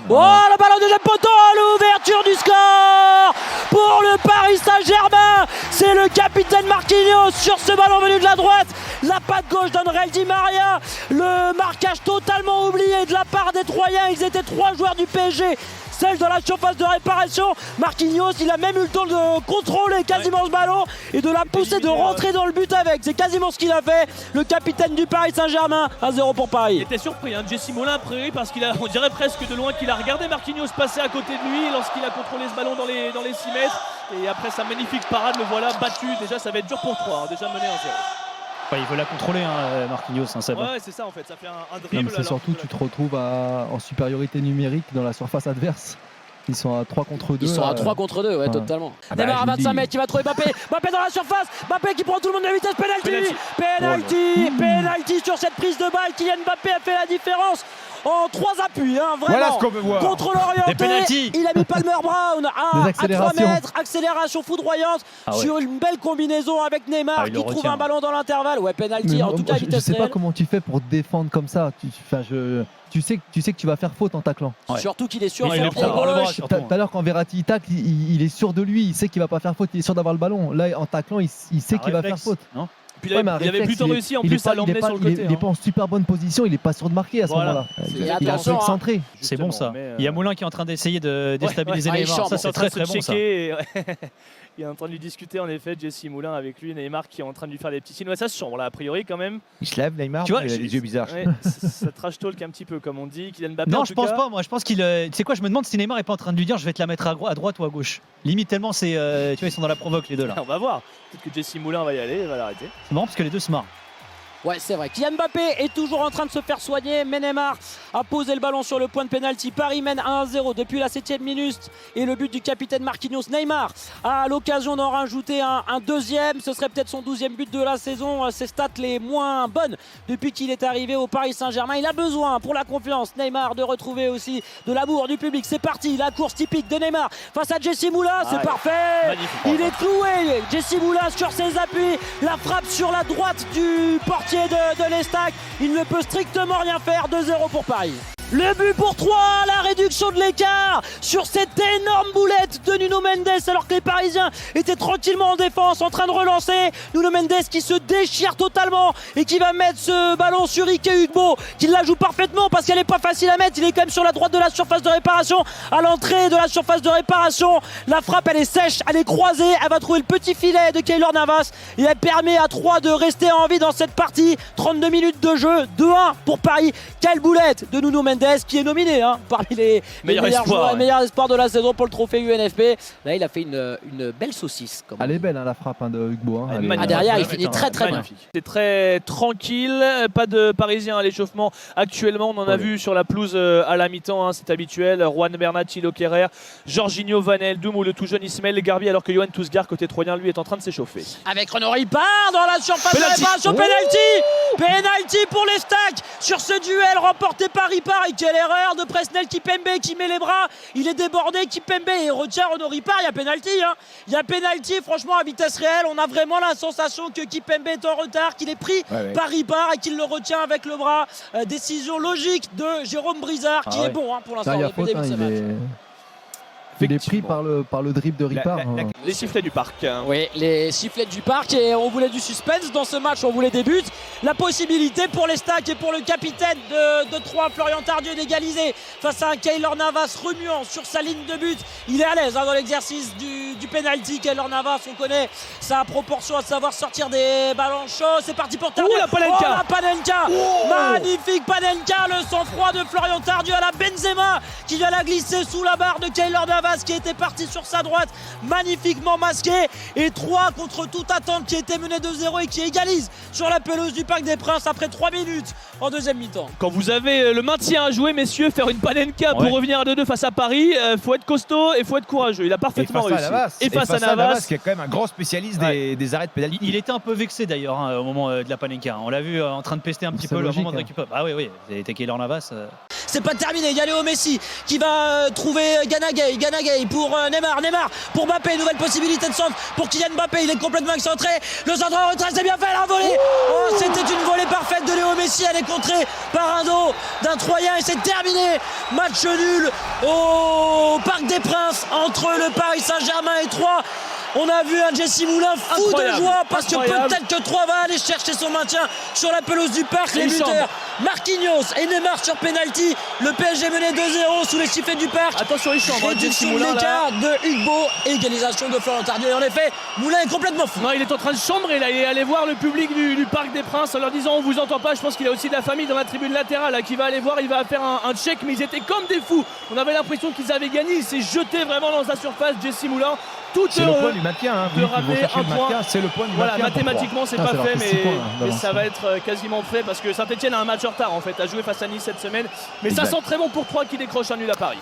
Oh, le ballon deuxième poteau, l'ouverture du score pour le Paris Saint-Germain. C'est le capitaine Marquinhos sur ce ballon venu de la droite. La patte gauche d'André Di Maria. Le marquage totalement oublié de la part des Troyens. Ils étaient 3 joueurs du PSG. Celle dans la surface de réparation. Marquinhos, il a même eu le temps de contrôler quasiment ce ballon et de la pousser, de rentrer dans le but avec. C'est quasiment ce qu'il a fait, le capitaine du Paris Saint-Germain. 1-0 pour Paris. Il était surpris, hein, Jesse Moulin a priori, parce on dirait presque de loin qu'il a regardé Marquinhos passer à côté de lui lorsqu'il a contrôlé ce ballon dans les 6 mètres. Et après sa magnifique parade, le voilà battu. Déjà, ça va être dur pour 3, hein, déjà mené 1-0. Ouais, il veut la contrôler, hein, Marquinhos. Hein, ouais, c'est ça en fait, ça fait un dribble. C'est surtout, tu te retrouves en supériorité numérique dans la surface adverse. Ils sont à 3 contre 2. Ils sont à 3 contre 2, ouais, totalement. Neymar à 25 mètres, il va trouver Mbappé. Mbappé dans la surface. Mbappé qui prend tout le monde de vitesse. Penalty sur cette prise de balle. Kylian Mbappé a fait la différence. En 3 appuis, hein, vraiment. Voilà ce qu'on veut voir. Contrôle orienté. Il a mis Palmer Brown à 3 mètres. Accélération foudroyante sur une belle combinaison avec Neymar qui trouve un ballon dans l'intervalle. Ouais, penalty. En tout cas, vitesse je sais pas comment tu fais pour défendre comme ça. Tu sais que tu vas faire faute en taclant. Ouais. Surtout qu'il est sûr. Tout à l'heure, quand Verratti tacle, il est sûr de lui. Il sait qu'il va pas faire faute. Il est sûr d'avoir le ballon. Là, en taclant, il sait qu'il va faire faute. Non. Puis il avait plutôt réussi en plus à l'emmener sur le côté. Il n'est pas en super bonne position, il n'est pas sûr de marquer à ce moment-là. Il a besoin de centrer. C'est bon ça. Il y a Moulin qui est en train d'essayer de déstabiliser Neymar. Ça, c'est très très bon ça. Il est en train de lui discuter en effet, Jesse Moulin avec lui, Neymar qui est en train de lui faire des petits signes. Ouais, ça se sombre là a priori quand même. Il se lève Neymar, tu vois, il a les yeux bizarres. Ouais, ça trash talk un petit peu comme on dit. Kylian Mbappé. Non, je pense pas. Moi, je pense qu'il. Tu sais quoi, je me demande si Neymar est pas en train de lui dire, je vais te la mettre à droite ou à gauche. Limite tellement c'est, tu vois, ils sont dans la provoque les deux là. On va voir. Peut-être que Jesse Moulin va y aller, il va l'arrêter. C'est marrant parce que les deux se marrent. Ouais, c'est vrai. Kylian Mbappé est toujours en train de se faire soigner. Mais Neymar a posé le ballon sur le point de pénalty. Paris mène 1-0 depuis la 7e minute. Et le but du capitaine Marquinhos. Neymar a l'occasion d'en rajouter un deuxième. Ce serait peut-être son 12e but de la saison. Ses stats les moins bonnes depuis qu'il est arrivé au Paris Saint-Germain. Il a besoin pour la confiance, Neymar, de retrouver aussi de l'amour du public. C'est parti, la course typique de Neymar face à Jesse Moulin. C'est parfait. Magnifique. Il est cloué. Jesse Moulin sur ses appuis. La frappe sur la droite du portier de l'Estac. Il ne peut strictement rien faire. 2-0 pour Paris. Le but pour 3, la réduction de l'écart sur cette énorme boulette de Nuno Mendes alors que les Parisiens étaient tranquillement en défense en train de relancer. Nuno Mendes qui se déchire totalement et qui va mettre ce ballon sur Ike Ugbo qui la joue parfaitement parce qu'elle n'est pas facile à mettre. Il est quand même sur la droite de la surface de réparation, à l'entrée de la surface de réparation. La frappe elle est sèche, elle est croisée, elle va trouver le petit filet de Keylor Navas et elle permet à 3 de rester en vie dans cette partie. 32 minutes de jeu, 2-1 pour Paris. Quelle boulette de Nuno Mendes qui est nominé parmi les meilleurs joueurs et meilleurs espoirs de la saison pour le trophée UNFP. Là il a fait une belle saucisse. Elle est belle la frappe de Ugbo. Derrière il finit très bien. C'est très tranquille, pas de Parisiens à l'échauffement actuellement. On en a vu sur la pelouse à la mi-temps, c'est habituel. Juan Bernat, Thilo Kehrer, Jorginho, Van Eldoum ou le tout jeune Ismaël Garbi, alors que Yoann Tousgar côté troyen lui est en train de s'échauffer. Avec Renaud Ripard dans la surface de réparation. Penalty pour les Stacks sur ce duel remporté par Ripard. Et quelle erreur de Presnel Kimpembe qui met les bras. Il est débordé, Kimpembe et retient Renaud Ripard. Il y a penalty. Il y a penalty, franchement à vitesse réelle. On a vraiment la sensation que Kimpembe est en retard, qu'il est pris par Ripard et qu'il le retient avec le bras. Décision logique de Jérôme Brizard qui est bon pour l'instant depuis le début de ce match. Il est pris par le dribble de Ripard. Les sifflets du parc. Oui, les sifflets du parc. Et on voulait du suspense dans ce match, on voulait des buts. La possibilité pour les Stacks et pour le capitaine de 3, Florian Tardieu, d'égaliser face à un Keylor Navas remuant sur sa ligne de but. Il est à l'aise dans l'exercice du penalty. Keylor Navas, on connaît sa proportion à savoir sortir des ballons chauds. C'est parti pour Tardieu. La Panenka. La Panenka. Magnifique Panenka. Le sang-froid de Florian Tardieu à la Benzema qui vient la glisser sous la barre de Keylor Navas qui était parti sur sa droite, magnifiquement masqué. Et 3 contre toute attente qui était mené 2-0 et qui égalise sur la pelouse du Parc des Princes après 3 minutes en deuxième mi-temps. Quand vous avez le maintien à jouer, messieurs, faire une Panenka pour revenir à 2-2 face à Paris, faut être costaud et faut être courageux. Il a parfaitement réussi. Et face à Navas qui est quand même un grand spécialiste des arrêts de pénalty. Il était un peu vexé d'ailleurs au moment de la Panenka. On l'a vu en train de pester un petit peu le moment de récupérer. Ah oui, c'était Keylor Navas. c'est pas terminé. Il y a Léo Messi qui va trouver Gana Gueye pour Neymar pour Mbappé, nouvelle possibilité de centre pour Kylian Mbappé, il est complètement excentré, le centre en retrait, c'est bien fait, la volée, oh, c'était une volée parfaite de Léo Messi, elle est contrée par un dos d'un Troyen et c'est terminé. Match nul au Parc des Princes entre le Paris Saint-Germain et Troyes. On a vu un Jesse Moulin fou de joie parce que peut-être que Troyes va aller chercher son maintien sur la pelouse du Parc. Les buteurs Marquinhos et Neymar sur penalty. Le PSG menait 2-0 sous les sifflets du Parc. Attention les chambres, réduction de l'écart de Hugo, égalisation de Florent Tardieu. Et en effet, Moulin est complètement fou. Non, il est en train de chambrer là, il est allé voir le public du Parc des Princes en leur disant on vous entend pas. Je pense qu'il a aussi de la famille dans la tribune latérale là, qui va aller voir, il va faire un check, mais ils étaient comme des fous. On avait l'impression qu'ils avaient gagné, il s'est jeté vraiment dans sa surface, Jesse Moulin. C'est le point du maintien, hein, de rater un point. C'est le point du voilà, maintien. mathématiquement c'est pas fait, mais ça va être quasiment fait parce que Saint-Etienne a un match en retard en fait, à jouer face à Nice cette semaine. Mais ça sent très bon pour Troyes qui décroche un nul à Paris.